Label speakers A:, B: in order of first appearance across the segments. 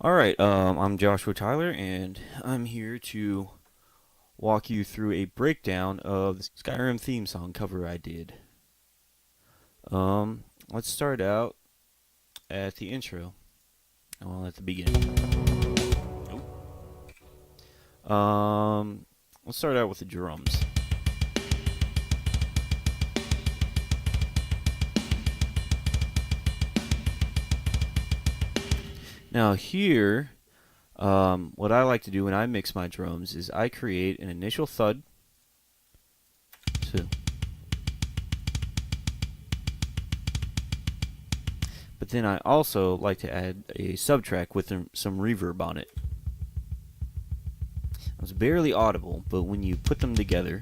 A: Alright, I'm Joshua Tyler, and I'm here to walk you through a breakdown of the Skyrim theme song cover I did. Let's start out at the intro. Well, at the beginning. Let's start out with the drums. Now here, what I like to do when I mix my drums is I create an initial thud. So, but then I also like to add a subtrack with some reverb on it. It's barely audible, but when you put them together,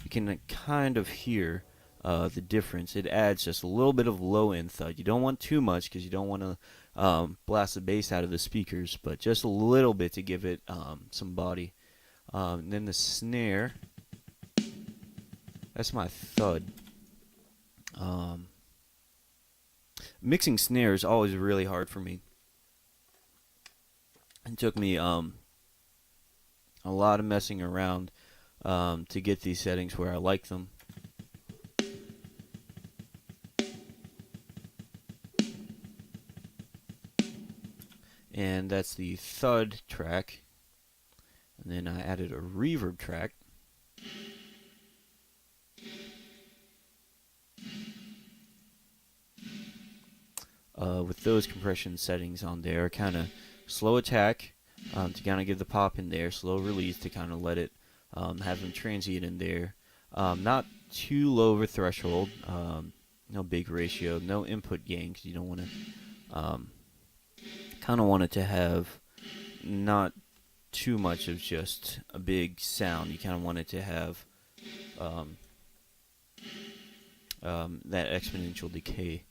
A: you can kind of hear the difference. It adds just a little bit of low-end thud. You don't want too much because you don't want to blast the bass out of the speakers, but just a little bit to give it some body. And then the snare, that's my thud. Mixing snare is always really hard for me. It took me a lot of messing around to get these settings where I like them. And that's the thud track. And then I added a reverb track. With those compression settings on there, kind of slow attack to kind of give the pop in there, slow release to kind of let it have some transient in there. Not too low of a threshold, no big ratio, no input gain because you don't want to, kind of want it to have not too much of just a big sound. You kind of want it to have that exponential decay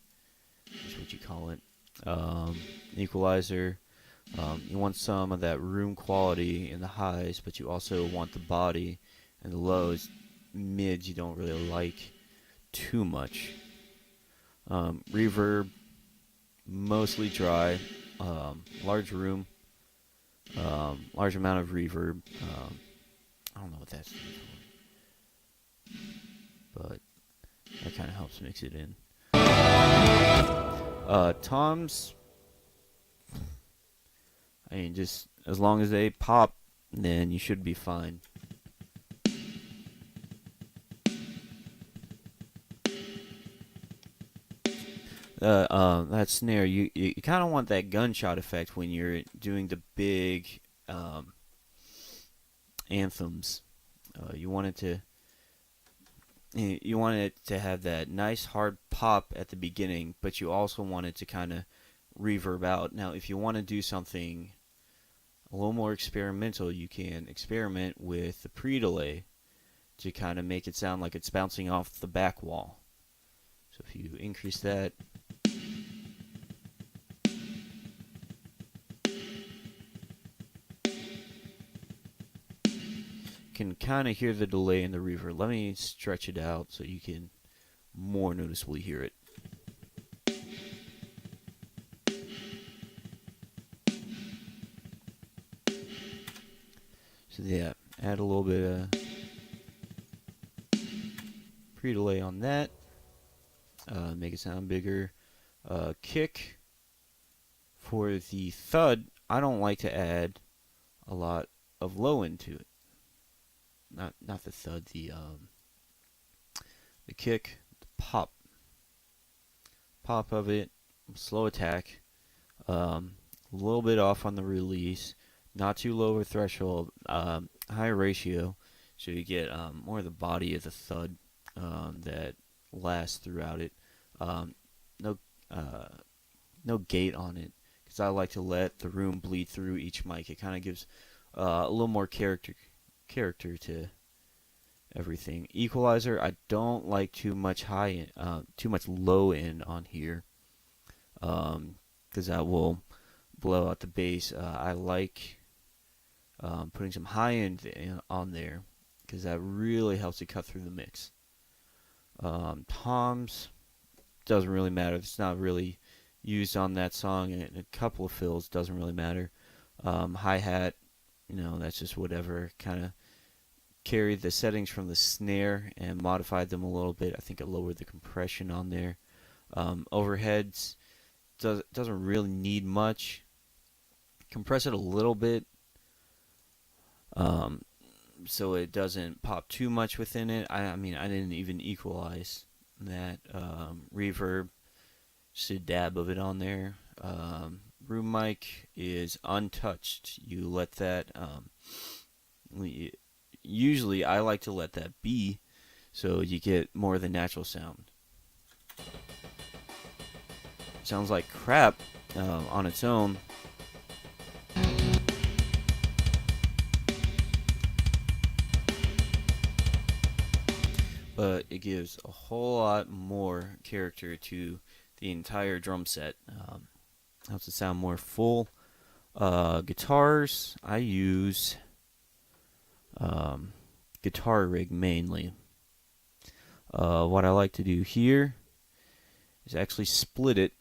A: is what you call it. Equalizer. You want some of that room quality in the highs, but you also want the body and the lows. Mids you don't really like too much. Reverb, mostly dry. Large room. Large amount of reverb. I don't know what that's for, but that kind of helps mix it in. Toms, I mean, just as long as they pop, then you should be fine. That snare, you kind of want that gunshot effect when you're doing the big anthems. You want it to have that nice hard pop at the beginning, but you also want it to kind of reverb out. Now, if you want to do something a little more experimental, you can experiment with the pre-delay to kind of make it sound like it's bouncing off the back wall. So if you increase that, you can kind of hear the delay in the reverb. Let me stretch it out so you can more noticeably hear it. So yeah, add a little bit of pre-delay on that. Make it sound bigger. Kick. For the thud, I don't like to add a lot of low end to it. Not the thud, the kick, the pop of it, slow attack, a little bit off on the release, not too low a threshold, high ratio, so you get more of the body of the thud that lasts throughout it. No gate on it, because I like to let the room bleed through each mic. It kind of gives a little more character to everything. Equalizer, I don't like too much too much low end on here, because that will blow out the bass. I like putting some high end on there, because that really helps it cut through the mix. Toms, doesn't really matter. It's not really used on that song, and a couple of fills doesn't really matter. Hi-hat, that's just whatever. Kind of carried the settings from the snare and modified them a little bit. I think I lowered the compression on there. Overheads doesn't really need much. Compress it a little bit, so it doesn't pop too much within it. I mean, I didn't even equalize that. Reverb, just a dab of it on there. Room mic is untouched. You let that. Usually, I like to let that be, so you get more of the natural sound. Sounds like crap on its own. But it gives a whole lot more character to the entire drum set. Helps it sound more full. Guitars, I use Guitar Rig mainly. What I like to do here is actually split it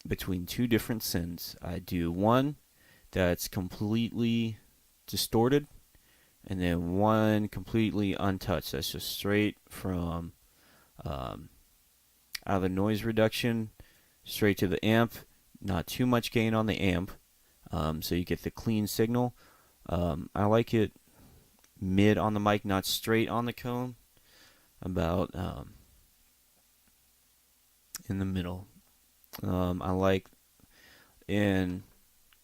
A: between two different sends. I do one that's completely distorted, and then one completely untouched. That's just straight from out of the noise reduction straight to the amp. Not too much gain on the amp, so you get the clean signal. I like it mid on the mic, not straight on the cone. About in the middle. I like in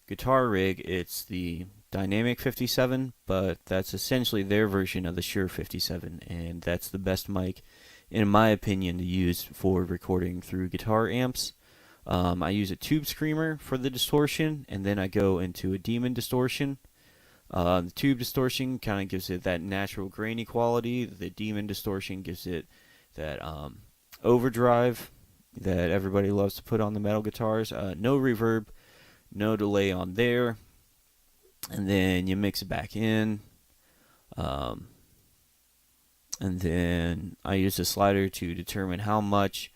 A: Guitar Rig, it's the Dynamic 57, but that's essentially their version of the Shure 57, and that's the best mic, in my opinion, to use for recording through guitar amps. I use a tube screamer for the distortion, and then I go into a Demon distortion. The tube distortion kind of gives it that natural grainy quality. The Demon distortion gives it that overdrive that everybody loves to put on the metal guitars. No reverb, no delay on there. And then you mix it back in. And then I use a slider to determine how much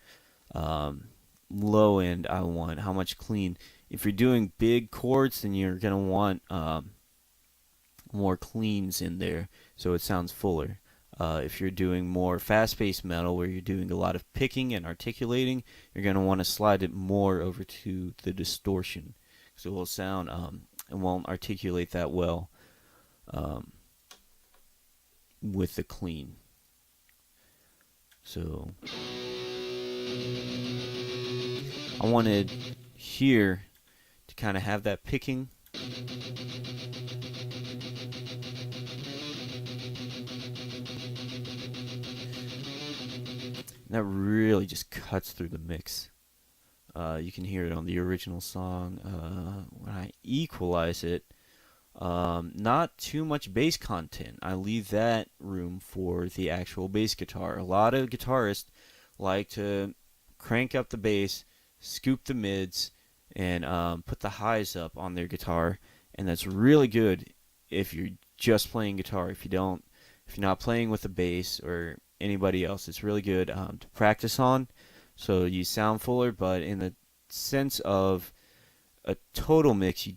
A: low end I want, how much clean. If you're doing big chords, then you're going to want more cleans in there so it sounds fuller. If you're doing more fast-paced metal where you're doing a lot of picking and articulating, you're going to want to slide it more over to the distortion, so it will sound it won't articulate that well with the clean. So I wanted here to kind of have that picking. That really just cuts through the mix. You can hear it on the original song. When I equalize it, not too much bass content. I leave that room for the actual bass guitar. A lot of guitarists like to crank up the bass, scoop the mids, and put the highs up on their guitar, and that's really good if you're just playing guitar. If you're not playing with a bass or anybody else, it's really good to practice on, so you sound fuller. But in the sense of a total mix,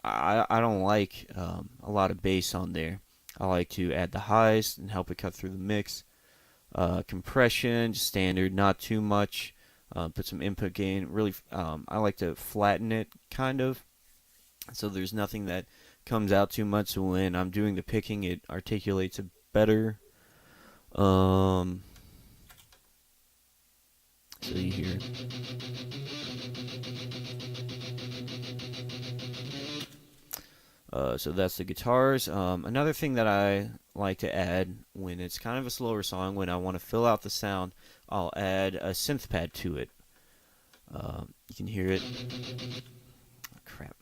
A: I don't like a lot of bass on there. I like to add the highs and help it cut through the mix. Compression, just standard, not too much. Put some input gain. Really, I like to flatten it, kind of, so there's nothing that comes out too much. So when I'm doing the picking, it articulates it better. So you hear. So that's the guitars. Another thing that I like to add when it's kind of a slower song, when I want to fill out the sound, I'll add a synth pad to it. You can hear it. Oh, crap.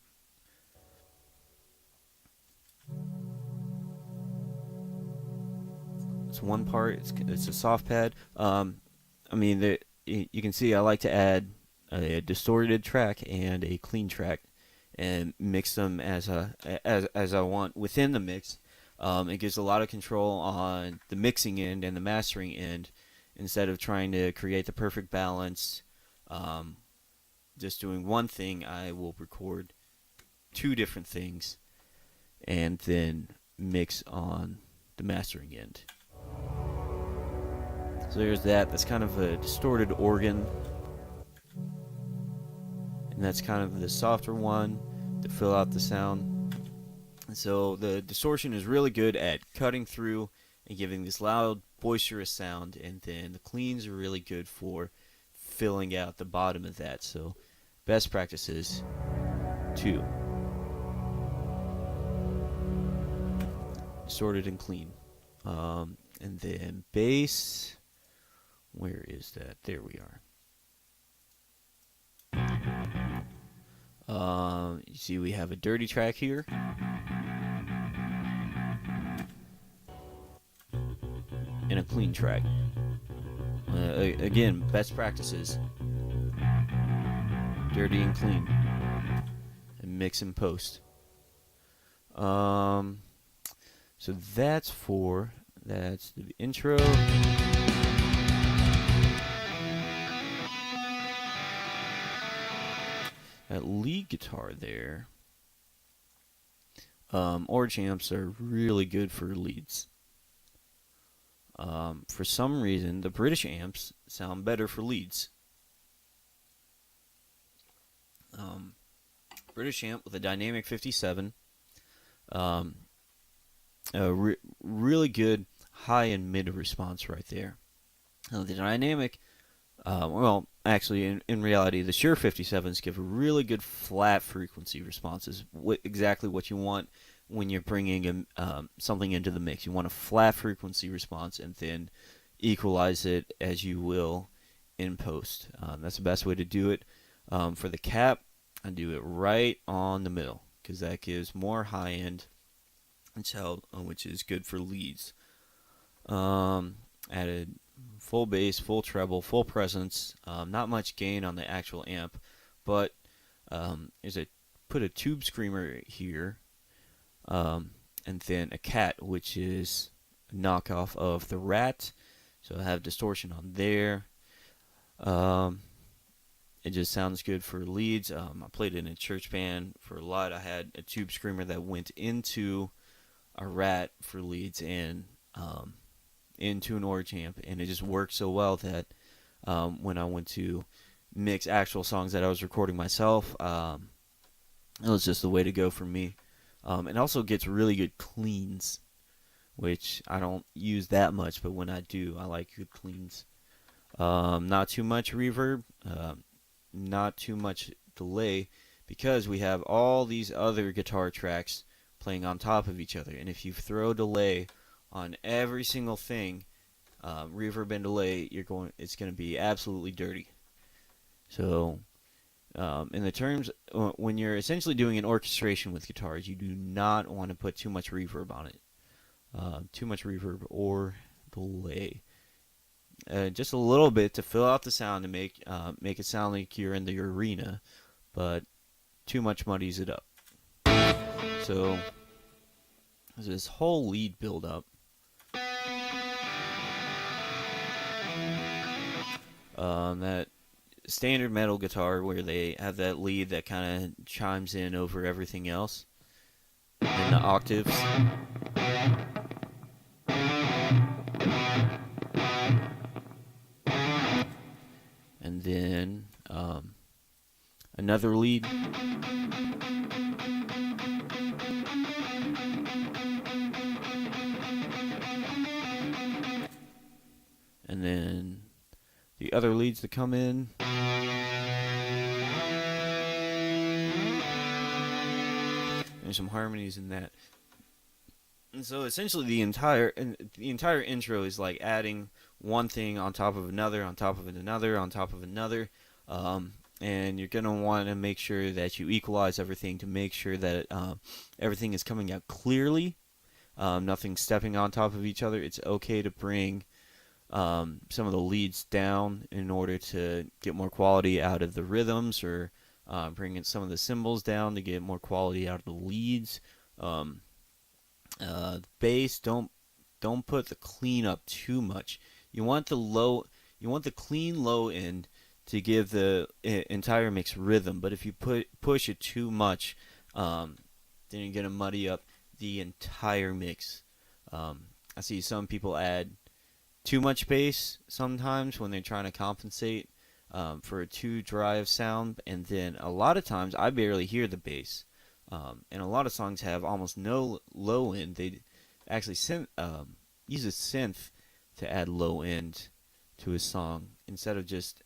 A: It's one part. It's a soft pad. I mean, you can see I like to add a distorted track and a clean track, and mix them as I want within the mix. It gives a lot of control on the mixing end and the mastering end, instead of trying to create the perfect balance just doing one thing, I will record two different things and then mix on the mastering end. So there's that. That's kind of a distorted organ. And that's kind of the softer one to fill out the sound. And so the distortion is really good at cutting through and giving this loud, boisterous sound. And then the cleans are really good for filling out the bottom of that. So best practices 2. Distorted and clean. And then bass. Where is that? There we are. You see we have a dirty track here. And a clean track. Again, best practices. Dirty and clean. And mix and post. So that's the intro. That lead guitar there. Orange amps are really good for leads. For some reason, the British amps sound better for leads. British amp with a dynamic 57. Really good high and mid response right there. The dynamic, well, actually, in reality, the Shure 57s give really good flat frequency responses. Exactly what you want when you're bringing something into the mix. You want a flat frequency response and then equalize it as you will in post. That's the best way to do it. For the cap, I do it right on the middle because that gives more high end, which is good for leads. Added full bass, full treble, full presence. Not much gain on the actual amp, but put a tube screamer here, and then a cat, which is a knockoff of the Rat. So I have distortion on there. It just sounds good for leads. I played in a church band for a lot. I had a tube screamer that went into a Rat for leads and into an Orange amp, and it just worked so well that when I went to mix actual songs that I was recording myself, it was just the way to go for me. It also gets really good cleans, which I don't use that much, but when I do, I like good cleans. Not too much reverb, not too much delay, because we have all these other guitar tracks playing on top of each other, and if you throw delay on every single thing, reverb and delay, it's going to be absolutely dirty. So in the terms, when you're essentially doing an orchestration with guitars, you do not want to put too much reverb on it. Too much reverb or delay. Just a little bit to fill out the sound and make it sound like you're in the arena, but too much muddies it up. So there's this whole lead build up. That standard metal guitar where they have that lead that kind of chimes in over everything else in the octaves. And then another lead. And then the other leads that come in. There's some harmonies in that. And so essentially the entire intro is like adding one thing on top of another, on top of another, on top of another. And you're going to want to make sure that you equalize everything to make sure that everything is coming out clearly. Nothing stepping on top of each other. It's okay to bring some of the leads down in order to get more quality out of the rhythms, or bringing some of the cymbals down to get more quality out of the leads. Bass, don't put the clean up too much. You want the clean low end to give the entire mix rhythm. But if you push it too much, then you're gonna muddy up the entire mix. I see some people add too much bass sometimes when they're trying to compensate for a too dry of sound, and then a lot of times I barely hear the bass. And a lot of songs have almost no low end. They actually use a synth to add low end to a song instead of just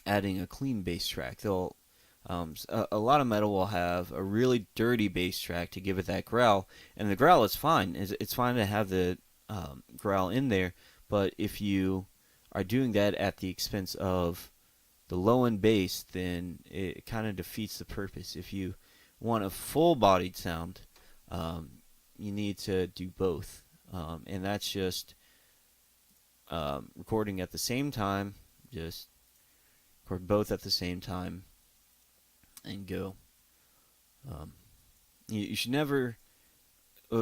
A: adding a clean bass track. They'll a lot of metal will have a really dirty bass track to give it that growl, and the growl is fine. It's fine to have the growl in there, but if you are doing that at the expense of the low end bass, then it kind of defeats the purpose. If you want a full-bodied sound, you need to do both, and that's just recording at the same time. Just record both at the same time and go. You should never,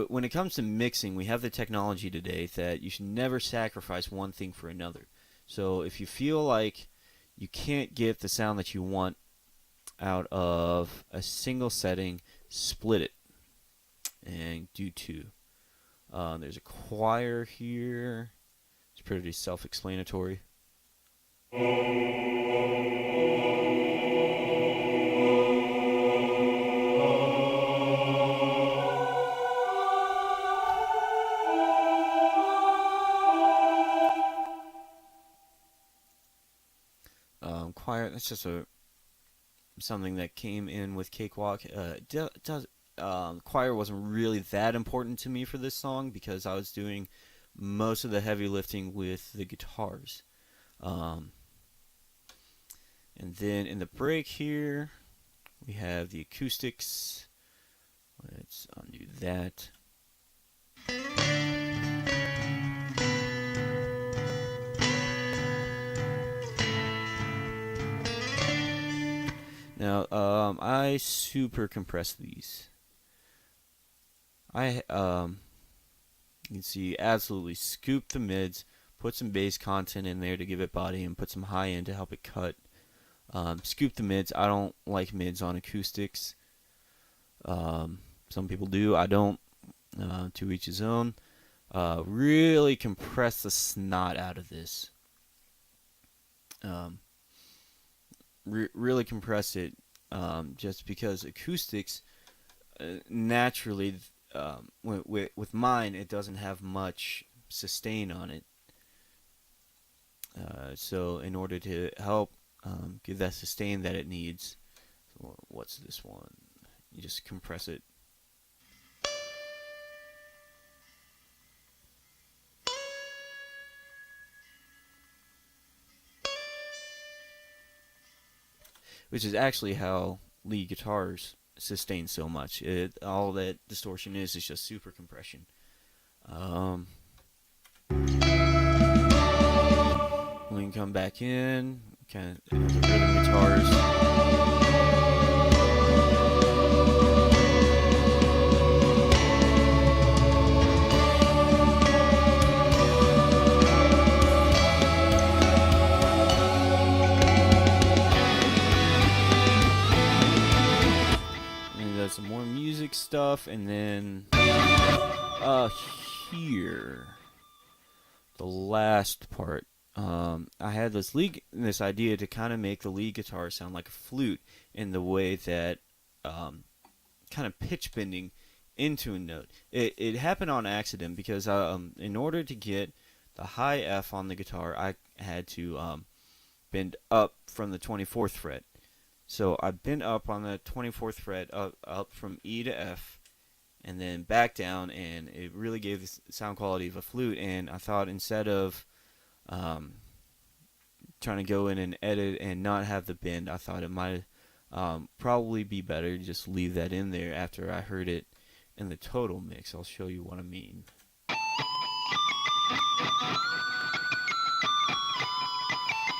A: when it comes to mixing, we have the technology today that you should never sacrifice one thing for another. So if you feel like you can't get the sound that you want out of a single setting, split it and do two. There's a choir here. It's pretty self-explanatory. Choir, that's just something that came in with Cakewalk. Choir wasn't really that important to me for this song because I was doing most of the heavy lifting with the guitars. And then in the break here, we have the acoustics. Let's undo that. Now, I super compress these. You can see, absolutely scoop the mids, put some bass content in there to give it body, and put some high end to help it cut. Scoop the mids. I don't like mids on acoustics. Some people do. I don't. To each his own. Really compress the snot out of this. Really compress it, just because acoustics naturally, with mine, it doesn't have much sustain on it. So in order to help give that sustain that it needs, so what's this one? You just compress it. Which is actually how lead guitars sustain so much. All that distortion is just super compression. We can come back in, kind of the rhythm guitars. Some more music stuff, and then here, the last part. I had this idea to kind of make the lead guitar sound like a flute in the way that kind of pitch bending into a note. It happened on accident because in order to get the high F on the guitar, I had to bend up from the 24th fret. So I bent up on the 24th fret, up from E to F, and then back down, and it really gave the sound quality of a flute. And I thought, instead of trying to go in and edit and not have the bend, I thought it might probably be better to just leave that in there after I heard it in the total mix. I'll show you what I mean.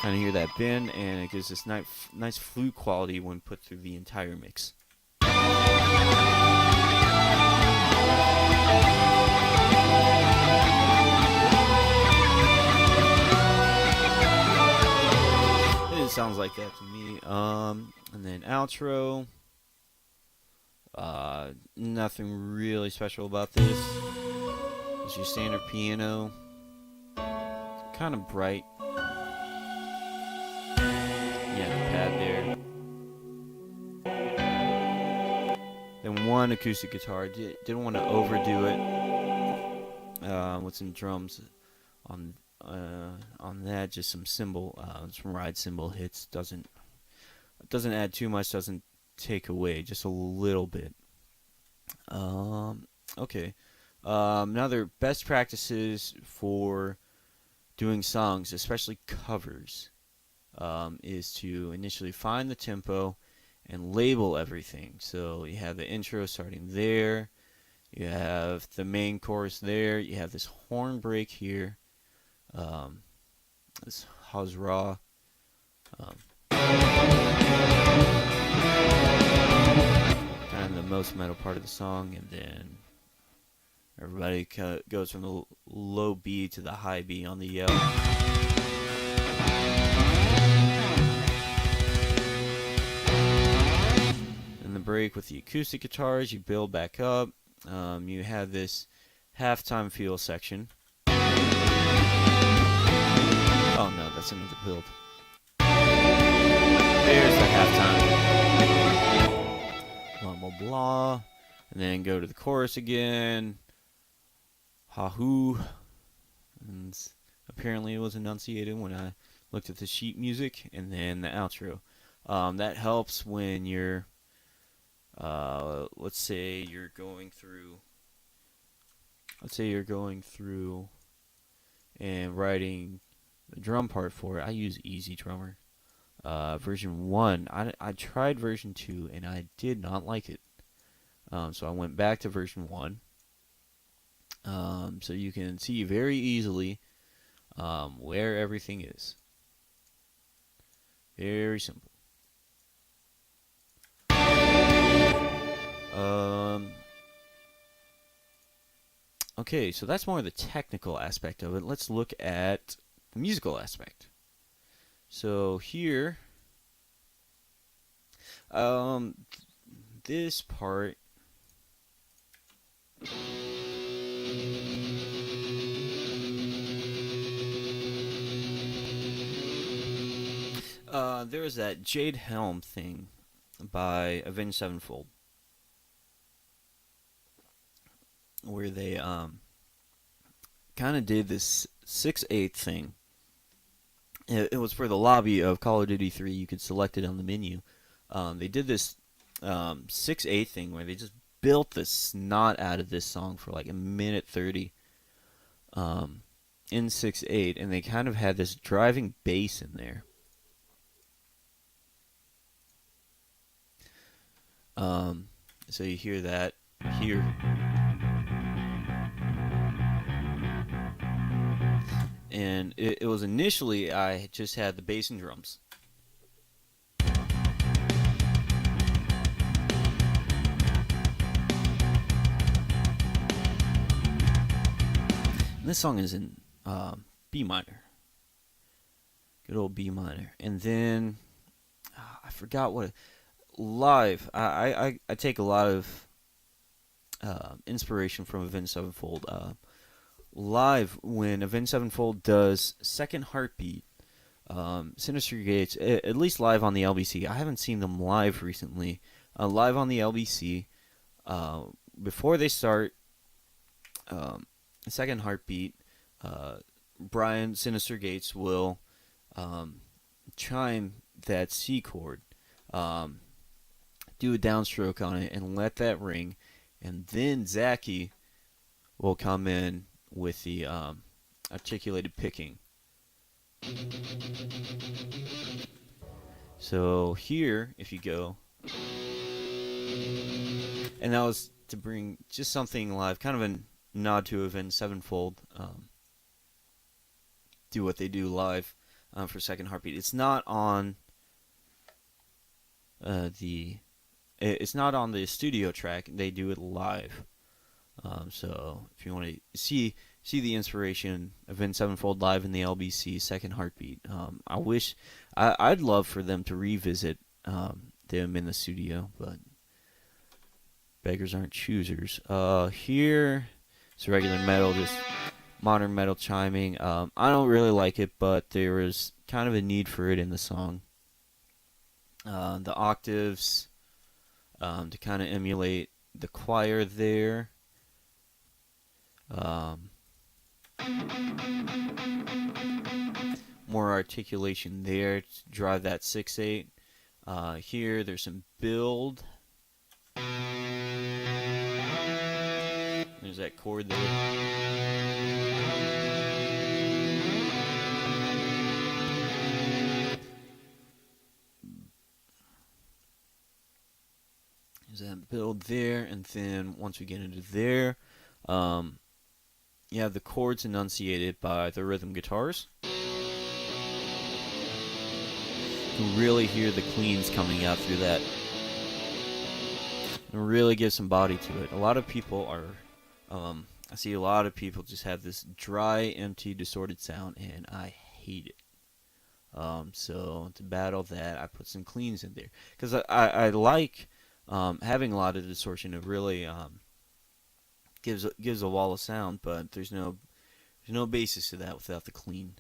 A: Kind of hear that bend, and it gives this nice flute quality when put through the entire mix. sounds like that to me. And then outro. Nothing really special about this. It's your standard piano. Kind of bright. Yeah, the pad there. Then one acoustic guitar. Didn't want to overdo it. With some drums on that. Just some cymbal, some ride cymbal hits. Doesn't add too much. Doesn't take away, just a little bit. Okay. Another best practices for doing songs, especially covers, is to initially find the tempo and label everything. So you have the intro starting there, you have the main chorus there, you have this horn break here, this Hazra, kind of the most metal part of the song, and then everybody goes from the low B to the high B on the yell. In the break with the acoustic guitars, you build back up. You have this halftime feel section. Oh no, that's another build. There's the halftime. Blah blah blah. And then go to the chorus again. Ha-hoo. And apparently it was enunciated when I looked at the sheet music. And then the outro. That helps when you're, let's say you're going through and writing the drum part for it. I use Easy Drummer. Version 1. I tried version 2 and I did not like it. So I went back to version 1. So you can see very easily where everything is. Very simple. Okay, so that's more the technical aspect of it. Let's look at the musical aspect. So here, this part, there was that Jade Helm thing by Avenged Sevenfold, where they kind of did this 6/8 thing. It was for the lobby of Call of Duty 3. You could select it on the menu. They did this 6/8 thing where they just built the snot out of this song for like a minute 30 in 6/8, and they kind of had this driving bass in there. So you hear that here. And it was initially, I just had the bass and drums. And this song is in B minor. Good old B minor. And then, I forgot what, live, I take a lot of inspiration from Avenged Sevenfold. Live, when Avenged Sevenfold does Second Heartbeat, Sinister Gates, at least live on the LBC. I haven't seen them live recently. Live on the LBC, before they start Second Heartbeat, Brian Sinister Gates will chime that C chord, do a downstroke on it, and let that ring, and then Zachy will come in with the articulated picking. So here, if you go, and that was to bring just something live, kind of a nod to Avenged Sevenfold, do what they do live for Second Heartbeat. It's not on it's not on the studio track. They do it live. So if you want to see see the inspiration of Avenged Sevenfold live in the LBC Second Heartbeat. I'd love for them to revisit them in the studio, but beggars aren't choosers. Here, it's regular metal, just modern metal chiming. I don't really like it, but there is kind of a need for it in the song. The octaves to kind of emulate the choir there. More articulation there to drive that 6/8. Here, there's some build. There's that chord there. There's that build there, and then once we get into there, you have the chords enunciated by the rhythm guitars. You can really hear the cleans coming out through that. And really give some body to it. A lot of people are, I see a lot of people just have this dry, empty, distorted sound, and I hate it. So to battle that, I put some cleans in there. Because I like having a lot of distortion. It really gives a wall of sound, but there's no basis to that without the clean.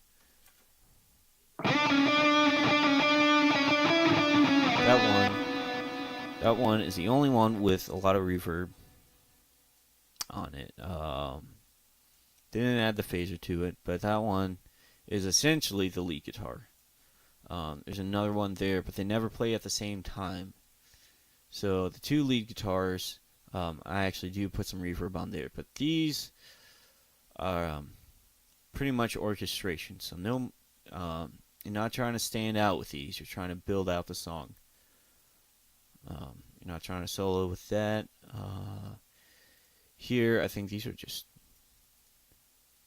A: That one is the only one with a lot of reverb on it. Didn't add the phaser to it, but that one is essentially the lead guitar. There's another one there, but they never play at the same time. So the two lead guitars, I actually do put some reverb on there, but these are pretty much orchestration. So no, you're not trying to stand out with these. You're trying to build out the song. You're not trying to solo with that. Here, I think these are just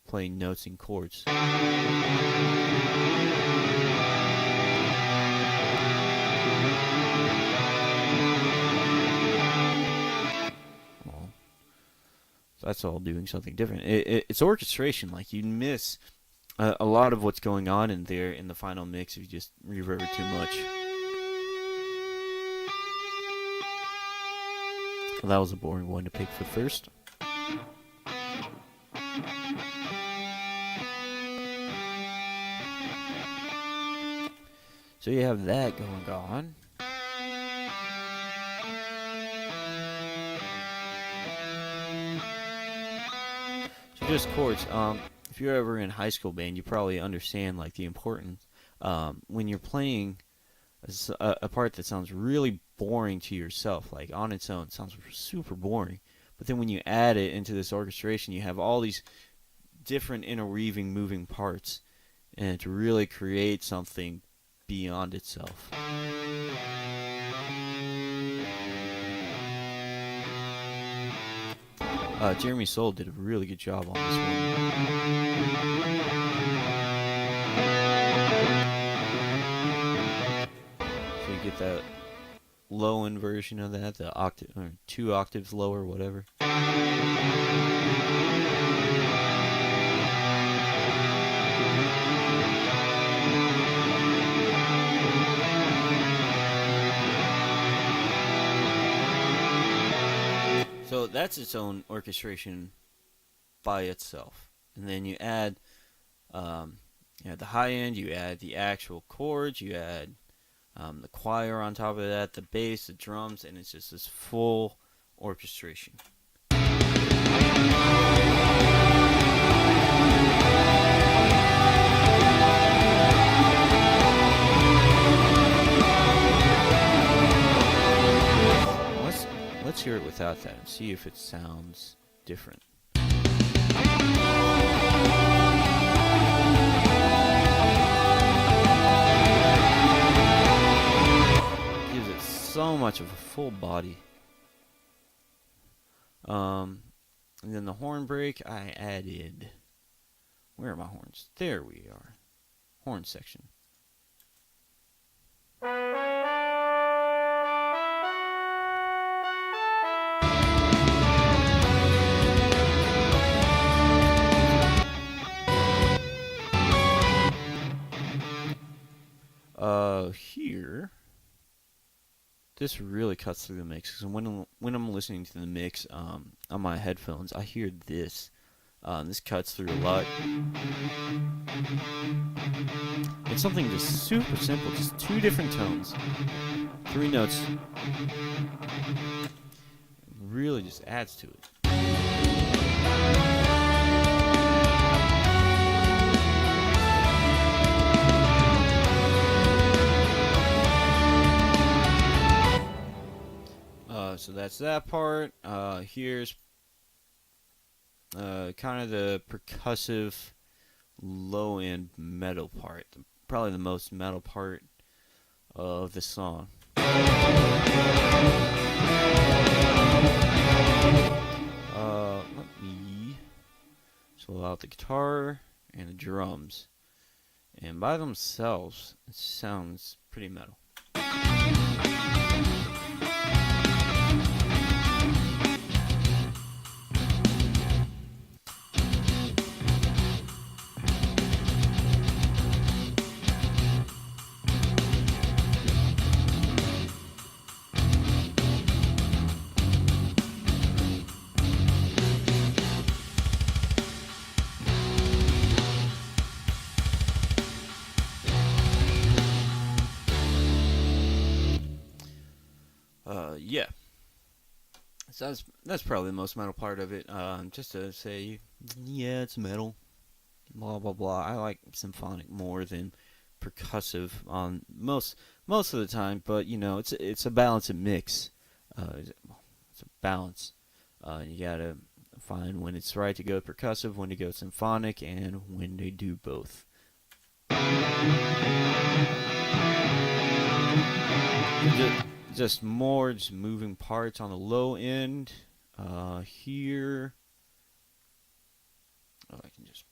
A: playing notes and chords. Well, that's all doing something different. It's orchestration. Like, you'd miss a lot of what's going on in there in the final mix if you just reverb it too much. Well, that was a boring one to pick for first. So you have that going on. So just chords. If you're ever in high school band, you probably understand like the importance when you're playing a part that sounds really boring to yourself, like on its own, it sounds super boring. But then when you add it into this orchestration, you have all these different interweaving, moving parts, and to really create something beyond itself. Jeremy Soule did a really good job on this one. So you get that low end version of that, the octave, or 2 octaves lower, whatever. So that's its own orchestration by itself. And then you add the high end, you add the actual chords, you add the choir on top of that, the bass, the drums, and it's just this full orchestration. Let's hear it without that and see if it sounds different. Gives it so much of a full body. And then the horn break, I added... Where are my horns? There we are. Horn section. Here, this really cuts through the mix. Because when I'm listening to the mix on my headphones, I hear this. This cuts through a lot. It's something just super simple, just 2 different tones, 3 notes. Really just adds to it. So that's that part. Here's kind of the percussive low-end metal part. Probably the most metal part of the song. Let me slow out the guitar and the drums. And by themselves, it sounds pretty metal. Yeah. So that's probably the most metal part of it. Just to say, yeah, it's metal. Blah blah blah. I like symphonic more than percussive on most of the time, but you know, it's a balanced mix. It's a balance. You gotta find when it's right to go percussive, when to go symphonic, and when they do both. Just more moving parts on the low end. Here. Oh, I can just.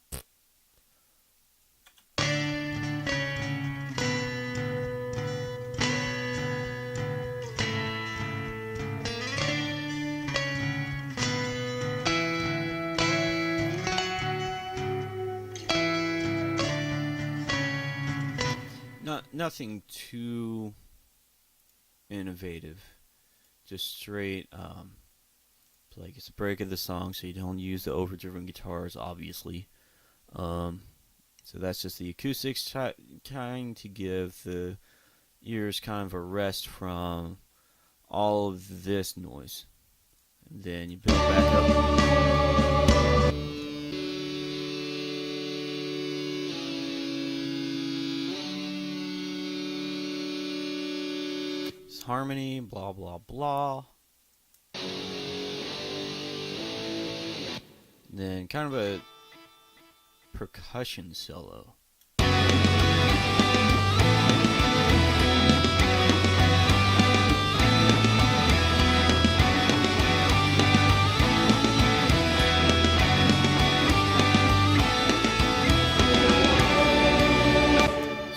A: Nothing too innovative, just straight like it's a break of the song, so you don't use the overdriven guitars, obviously. So that's just the acoustics, trying to give the ears kind of a rest from all of this noise, and then you build back up. Harmony, blah blah blah. Then kind of a percussion solo.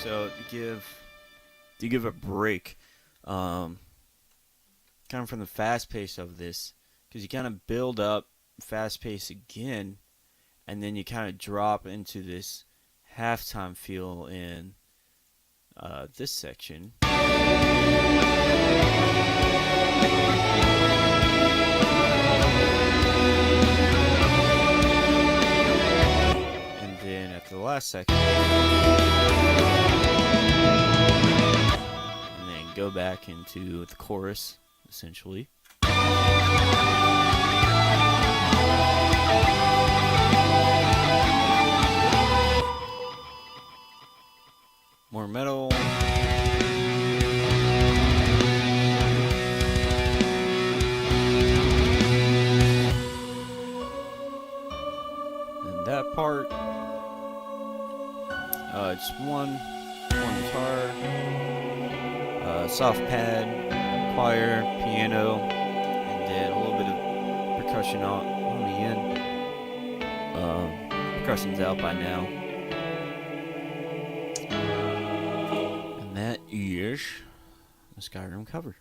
A: So to give a break. Kind of from the fast pace of this, because you kind of build up fast pace again, and then you kind of drop into this halftime feel in this section. And then at the last section, go back into the chorus, essentially. More metal. And that part, just one guitar. Soft pad, choir, piano, and then a little bit of percussion on the end. Percussion's out by now. And that is the Skyrim cover.